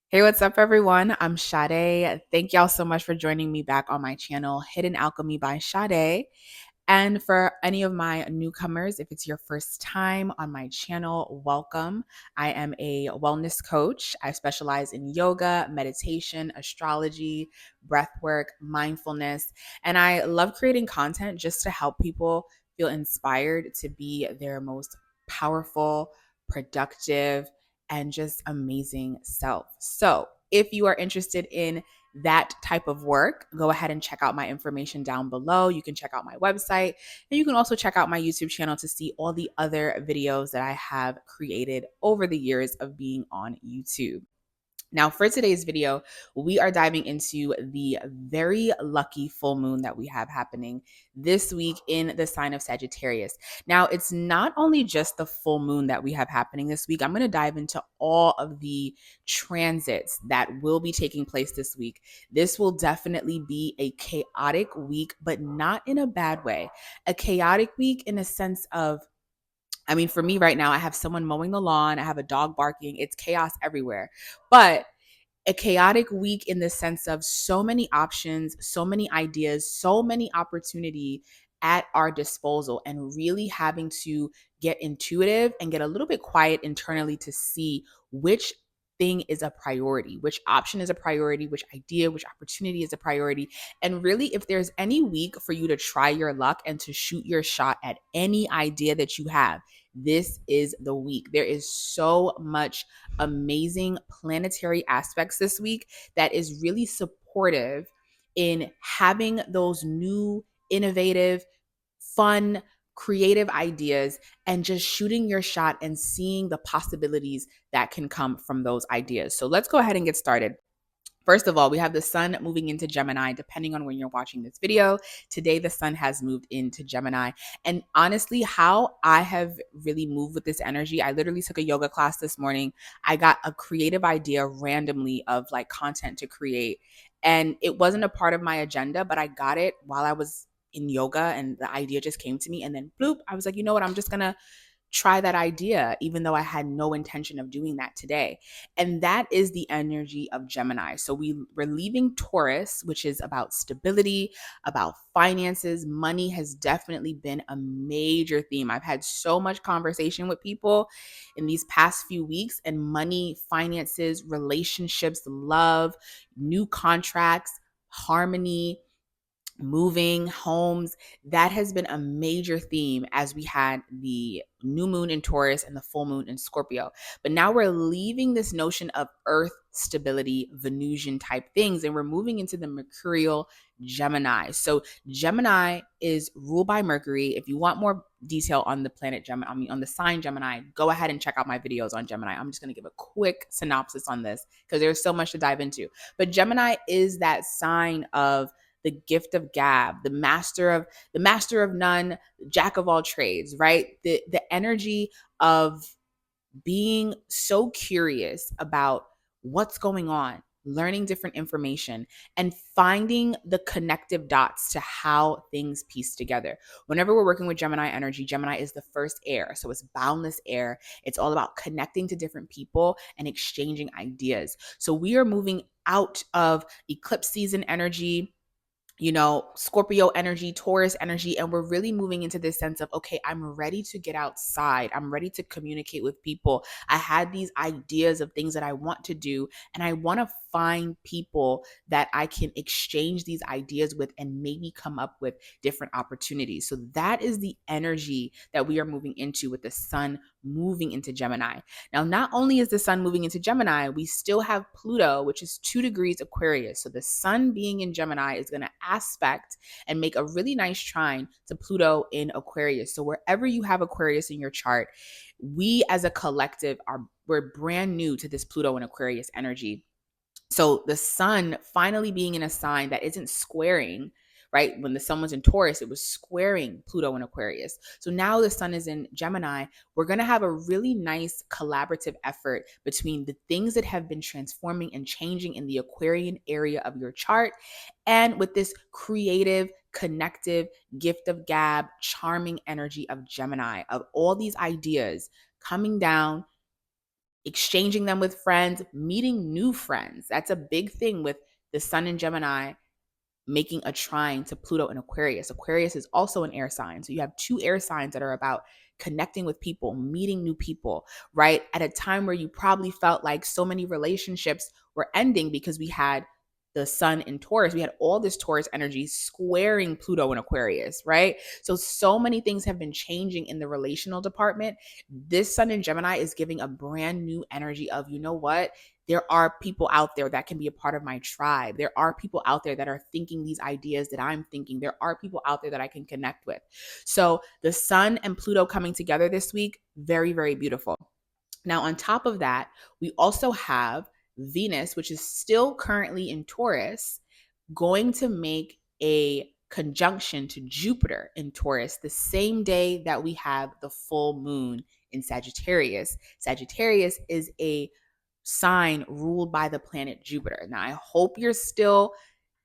Hey, what's up, everyone? I'm Sade. Thank y'all so much for joining me back on my channel, Hidden Alchemy by Sade. And for any of my newcomers, if it's your first time on my channel, welcome. I am a wellness coach. I specialize in yoga, meditation, astrology, breath work, mindfulness, and I love creating content just to help people feel inspired to be their most powerful, productive, and just amazing self. So, if you are interested in that type of work, go ahead and check out my information down below. You can check out my website, and you can also check out my YouTube channel to see all the other videos that I have created over the years of being on YouTube. Now, for today's video, we are diving into the very lucky full moon that we have happening this week in the sign of Sagittarius. Now, it's not only just the full moon that we have happening this week. I'm going to dive into all of the transits that will be taking place this week. This will definitely be a chaotic week, but not in a bad way. A chaotic week in a sense of, for me right now, I have someone mowing the lawn, I have a dog barking, it's chaos everywhere. But a chaotic week in the sense of so many options, so many ideas, so many opportunity at our disposal, and really having to get intuitive and get a little bit quiet internally to see which thing is a priority, which option is a priority, which idea, which opportunity is a priority. And really, if there's any week for you to try your luck and to shoot your shot at any idea that you have, this is the week. There is so much amazing planetary aspects this week that is really supportive in having those new, innovative, fun, creative ideas and just shooting your shot and seeing the possibilities that can come from those ideas. So let's go ahead and get started. First of all, we have the sun moving into Gemini, depending on when you're watching this video. Today, the sun has moved into Gemini. And honestly, how I have really moved with this energy, I literally took a yoga class this morning. I got a creative idea randomly of like content to create. And it wasn't a part of my agenda, but I got it while I was in yoga and the idea just came to me. And then bloop, I was like, you know what? I'm just going to try that idea, even though I had no intention of doing that today. And that is the energy of Gemini. So we're leaving Taurus, which is about stability, about finances. Money has definitely been a major theme. I've had so much conversation with people in these past few weeks, and money, finances, relationships, love, new contracts, harmony, moving homes, that has been a major theme as we had the new moon in Taurus and the full moon in Scorpio. But now we're leaving this notion of earth stability, Venusian type things, and we're moving into the mercurial Gemini. So Gemini is ruled by Mercury. If you want more detail on the planet Gemini, on the sign Gemini, go ahead and check out my videos on Gemini. I'm just going to give a quick synopsis on this because there's so much to dive into. But Gemini is that sign of the gift of gab, the master of none, jack of all trades, right? The energy of being so curious about what's going on, learning different information, and finding the connective dots to how things piece together. Whenever we're working with Gemini energy, Gemini is the first air. So it's boundless air. It's all about connecting to different people and exchanging ideas. So we are moving out of eclipse season energy, Scorpio energy, Taurus energy, and we're really moving into this sense of, okay, I'm ready to get outside. I'm ready to communicate with people. I had these ideas of things that I want to do, and I want to find people that I can exchange these ideas with and maybe come up with different opportunities. So that is the energy that we are moving into with the sun moving into Gemini. Now, not only is the sun moving into Gemini, we still have Pluto, which is 2 degrees Aquarius. So the sun being in Gemini is going to aspect and make a really nice trine to Pluto in Aquarius. So wherever you have Aquarius in your chart, we as a collective we're brand new to this Pluto and Aquarius energy. So the sun finally being in a sign that isn't squaring, right? When the sun was in Taurus, it was squaring Pluto and Aquarius. So now the sun is in Gemini. We're going to have a really nice collaborative effort between the things that have been transforming and changing in the Aquarian area of your chart, and with this creative, connective, gift of gab, charming energy of Gemini, of all these ideas coming down exchanging them with friends, meeting new friends. That's a big thing with the sun in Gemini making a trine to Pluto in Aquarius. Aquarius is also an air sign. So you have two air signs that are about connecting with people, meeting new people, right? At a time where you probably felt like so many relationships were ending because we had the sun in Taurus. We had all this Taurus energy squaring Pluto in Aquarius, right? So many things have been changing in the relational department. This sun in Gemini is giving a brand new energy of, you know what? There are people out there that can be a part of my tribe. There are people out there that are thinking these ideas that I'm thinking. There are people out there that I can connect with. So the sun and Pluto coming together this week, very, very beautiful. Now, on top of that, we also have Venus, which is still currently in Taurus, going to make a conjunction to Jupiter in Taurus the same day that we have the full moon in Sagittarius. Sagittarius is a sign ruled by the planet Jupiter. Now, I hope you're still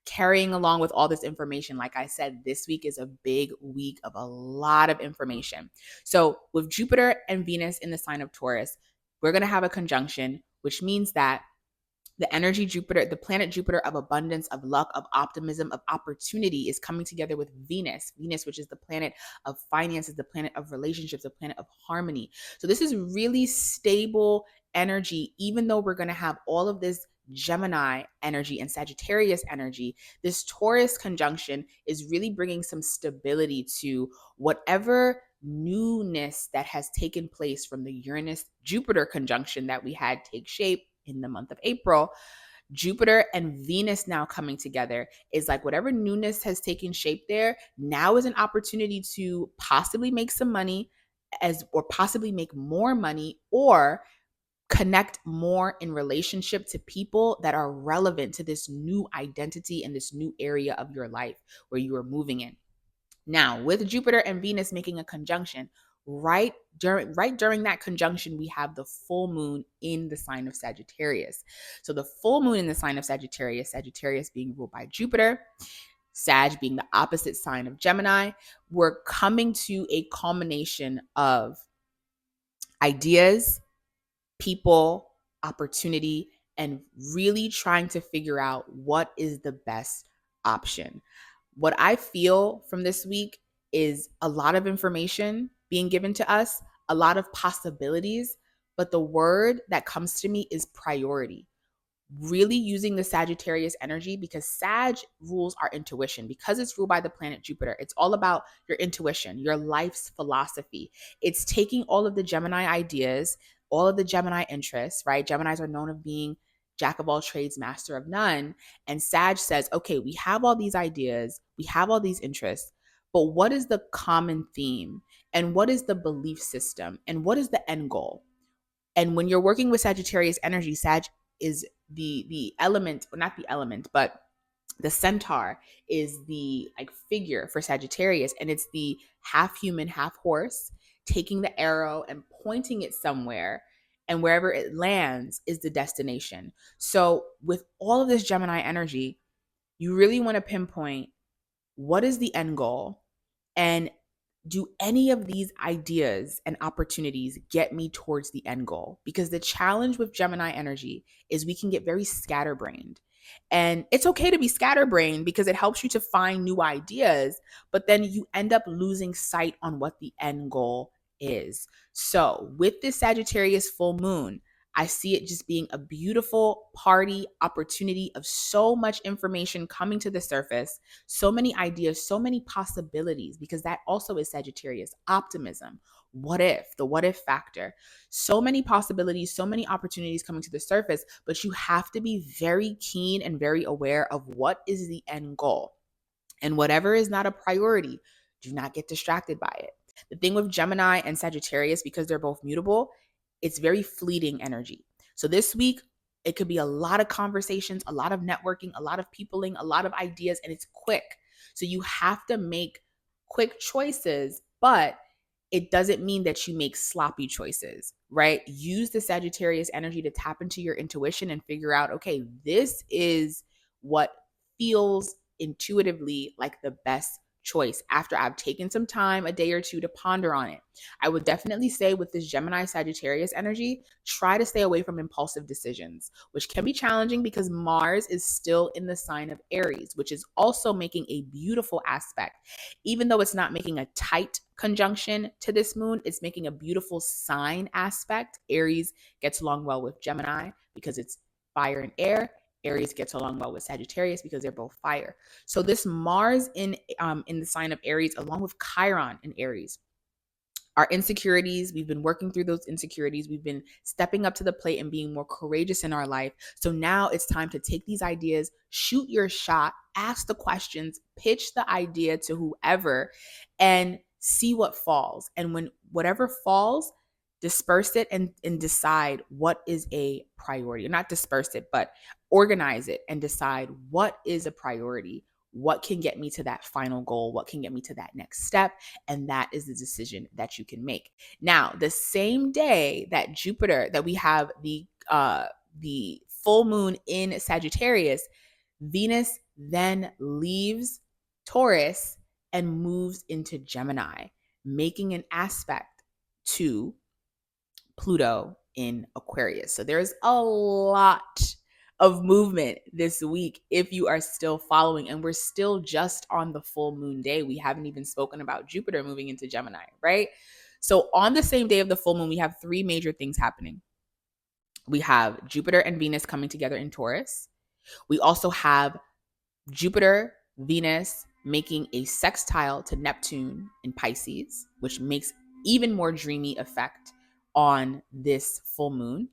carrying along with all this information. Like I said, this week is a big week of a lot of information. So, with Jupiter and Venus in the sign of Taurus, we're going to have a conjunction, which means that the energy Jupiter, the planet Jupiter of abundance, of luck, of optimism, of opportunity is coming together with Venus. Venus, which is the planet of finances, the planet of relationships, the planet of harmony. So this is really stable energy, even though we're going to have all of this Gemini energy and Sagittarius energy. This Taurus conjunction is really bringing some stability to whatever newness that has taken place from the Uranus Jupiter conjunction that we had take shape in the month of April. Jupiter and Venus now coming together is like whatever newness has taken shape there now is an opportunity to possibly make some money or possibly make more money or connect more in relationship to people that are relevant to this new identity and this new area of your life where you are moving in. Now, with Jupiter and Venus making a conjunction, right during that conjunction, we have the full moon in the sign of Sagittarius. So the full moon in the sign of Sagittarius, Sagittarius being ruled by Jupiter, Sag being the opposite sign of Gemini, we're coming to a culmination of ideas, people, opportunity, and really trying to figure out what is the best option. What I feel from this week is a lot of information being given to us, a lot of possibilities, but the word that comes to me is priority. Really using the Sagittarius energy because Sag rules our intuition. Because it's ruled by the planet Jupiter, it's all about your intuition, your life's philosophy. It's taking all of the Gemini ideas, all of the Gemini interests, right? Geminis are known of being jack of all trades, master of none. And Sag says, okay, we have all these ideas, we have all these interests, but what is the common theme? And what is the belief system? And what is the end goal? And when you're working with Sagittarius energy, Sag is the element, or not the element, but the centaur is the like figure for Sagittarius, and it's the half human, half horse, taking the arrow and pointing it somewhere, and wherever it lands is the destination. So with all of this Gemini energy, you really want to pinpoint what is the end goal, and do any of these ideas and opportunities get me towards the end goal? Because the challenge with Gemini energy is we can get very scatterbrained. And it's okay to be scatterbrained because it helps you to find new ideas, but then you end up losing sight on what the end goal is. So, with this Sagittarius full moon, I see it just being a beautiful party opportunity of so much information coming to the surface, so many ideas, so many possibilities, because that also is Sagittarius optimism. What if, the what if factor? So many possibilities, so many opportunities coming to the surface, but you have to be very keen and very aware of what is the end goal. And whatever is not a priority, do not get distracted by it. The thing with Gemini and Sagittarius, because they're both mutable, it's very fleeting energy. So this week, it could be a lot of conversations, a lot of networking, a lot of peopling, a lot of ideas, and it's quick. So you have to make quick choices, but it doesn't mean that you make sloppy choices, right? Use the Sagittarius energy to tap into your intuition and figure out, okay, this is what feels intuitively like the best choice after I've taken some time, a day or two, to ponder on it. I would definitely say with this Gemini Sagittarius energy, try to stay away from impulsive decisions, which can be challenging because Mars is still in the sign of Aries, which is also making a beautiful aspect. Even though it's not making a tight conjunction to this moon, it's making a beautiful sign aspect. Aries gets along well with Gemini because it's fire and air. Aries gets along well with Sagittarius because they're both fire. So this Mars in the sign of Aries, along with Chiron in Aries, our insecurities, we've been working through those insecurities. We've been stepping up to the plate and being more courageous in our life. So now it's time to take these ideas, shoot your shot, ask the questions, pitch the idea to whoever, and see what falls. And when whatever falls, disperse it and decide what is a priority. Not disperse it, but organize it and decide what is a priority. What can get me to that final goal? What can get me to that next step? And that is the decision that you can make. Now, the same day that we have the full moon in Sagittarius, Venus then leaves Taurus and moves into Gemini, making an aspect to Pluto in Aquarius. So there's a lot of movement this week if you are still following, and we're still just on the full moon day. We haven't even spoken about Jupiter moving into Gemini, right? So on the same day of the full moon, we have three major things happening. We have Jupiter and Venus coming together in Taurus. We also have Jupiter, Venus making a sextile to Neptune in Pisces, which makes even more dreamy effect on this full moon.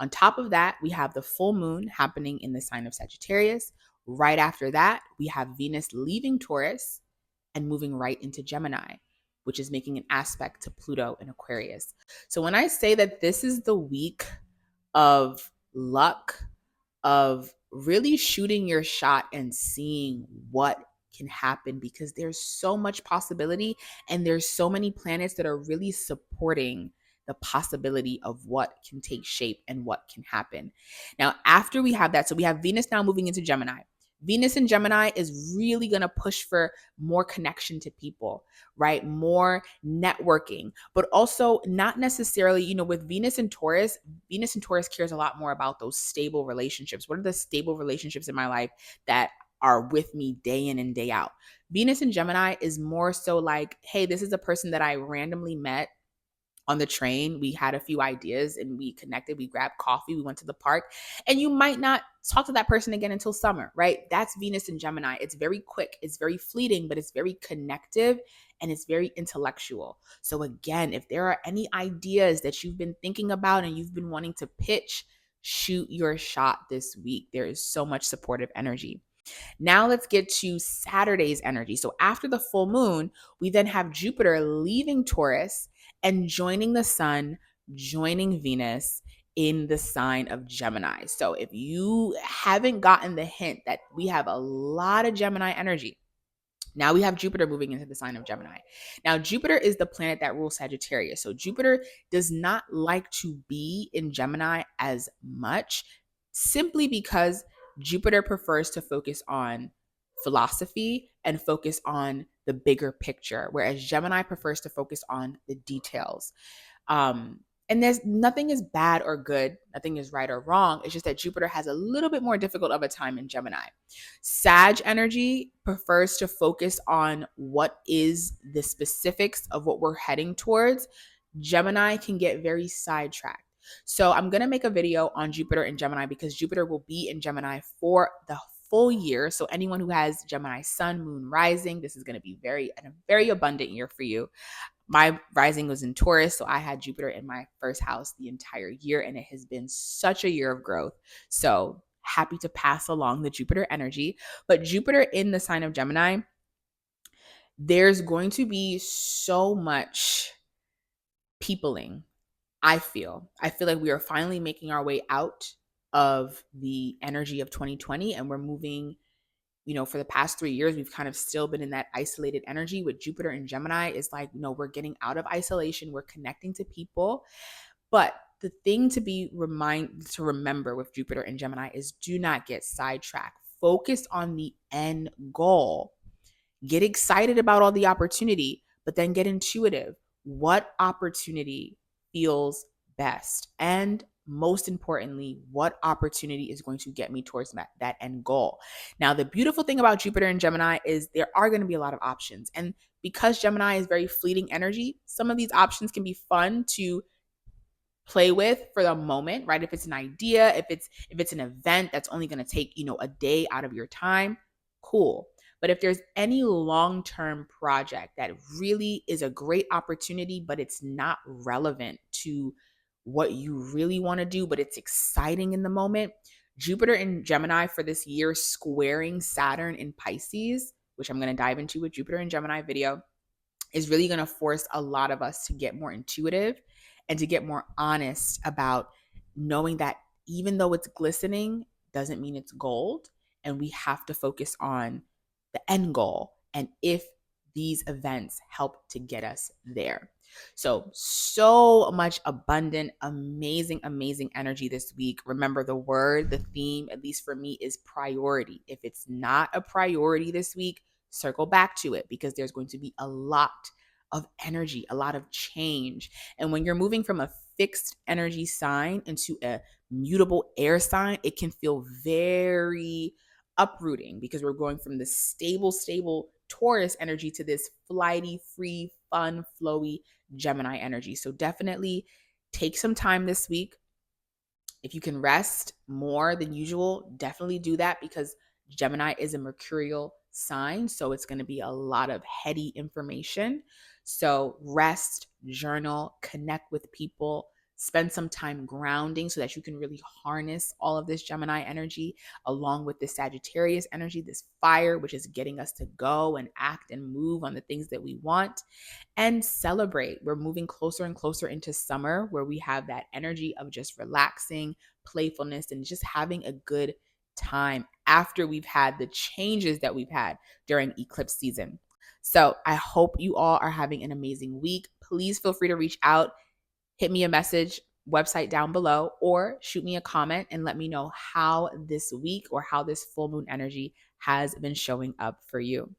On top of that, we have the full moon happening in the sign of Sagittarius. Right after that, we have Venus leaving Taurus and moving right into Gemini, which is making an aspect to Pluto in Aquarius. So when I say that this is the week of luck, of really shooting your shot and seeing what can happen, because there's so much possibility and there's so many planets that are really supporting the possibility of what can take shape and what can happen. Now, after we have that, so we have Venus now moving into Gemini. Venus in Gemini is really going to push for more connection to people, right? More networking, but also not necessarily, with Venus and Taurus cares a lot more about those stable relationships. What are the stable relationships in my life that are with me day in and day out? Venus in Gemini is more so like, hey, this is a person that I randomly met on the train. We had a few ideas and we connected. We grabbed coffee. We went to the park. And you might not talk to that person again until summer, right? That's Venus in Gemini. It's very quick. It's very fleeting, but it's very connective and it's very intellectual. So again, if there are any ideas that you've been thinking about and you've been wanting to pitch, shoot your shot this week. There is so much supportive energy. Now let's get to Saturday's energy. So after the full moon, we then have Jupiter leaving Taurus and joining the sun, joining Venus in the sign of Gemini. So if you haven't gotten the hint that we have a lot of Gemini energy, now we have Jupiter moving into the sign of Gemini. Now, Jupiter is the planet that rules Sagittarius. So Jupiter does not like to be in Gemini as much, simply because Jupiter prefers to focus on philosophy and focus on the bigger picture, whereas Gemini prefers to focus on the details. And there's nothing is bad or good, nothing is right or wrong. It's just that Jupiter has a little bit more difficult of a time in Gemini. Sag energy prefers to focus on what is the specifics of what we're heading towards. Gemini can get very sidetracked. So I'm going to make a video on Jupiter and Gemini because Jupiter will be in Gemini for the full year. So anyone who has Gemini sun, moon, rising, this is going to be a very abundant year for you. My rising was in Taurus, so I had Jupiter in my first house the entire year, and it has been such a year of growth. So happy to pass along the Jupiter energy. But Jupiter in the sign of Gemini, there's going to be so much peopling. I feel like we are finally making our way out of the energy of 2020, and we're moving, for the past 3 years, we've kind of still been in that isolated energy. With Jupiter and Gemini, is like, we're getting out of isolation. We're connecting to people. But the thing to remember with Jupiter and Gemini is do not get sidetracked. Focus on the end goal. Get excited about all the opportunity, but then get intuitive. What opportunity feels best? And most importantly, what opportunity is going to get me towards that end goal? Now, the beautiful thing about Jupiter and Gemini is there are going to be a lot of options. And because Gemini is very fleeting energy, some of these options can be fun to play with for the moment, right? If it's an idea, if it's an event that's only going to take, a day out of your time, cool. But if there's any long-term project that really is a great opportunity, but it's not relevant to what you really want to do, but it's exciting in the moment, Jupiter in Gemini for this year squaring Saturn in Pisces, which I'm going to dive into with Jupiter and Gemini video, is really going to force a lot of us to get more intuitive and to get more honest about knowing that even though it's glistening doesn't mean it's gold, and we have to focus on the end goal and if these events help to get us there. So much abundant, amazing energy this week. Remember, the theme, at least for me, is priority. If it's not a priority this week, circle back to it, because there's going to be a lot of energy, a lot of change. And when you're moving from a fixed energy sign into a mutable air sign, it can feel very uprooting, because we're going from the stable Taurus energy to this flighty, free, fun, flowy Gemini energy. So definitely take some time this week. If you can rest more than usual, definitely do that, because Gemini is a mercurial sign, so it's going to be a lot of heady information. So rest, journal, connect with people, spend some time grounding so that you can really harness all of this Gemini energy along with this Sagittarius energy, this fire, which is getting us to go and act and move on the things that we want, and celebrate. We're moving closer and closer into summer, where we have that energy of just relaxing, playfulness, and just having a good time after we've had the changes that we've had during eclipse season. So I hope you all are having an amazing week. Please feel free to reach out, hit me a message, website down below, or shoot me a comment and let me know how this week or how this full moon energy has been showing up for you.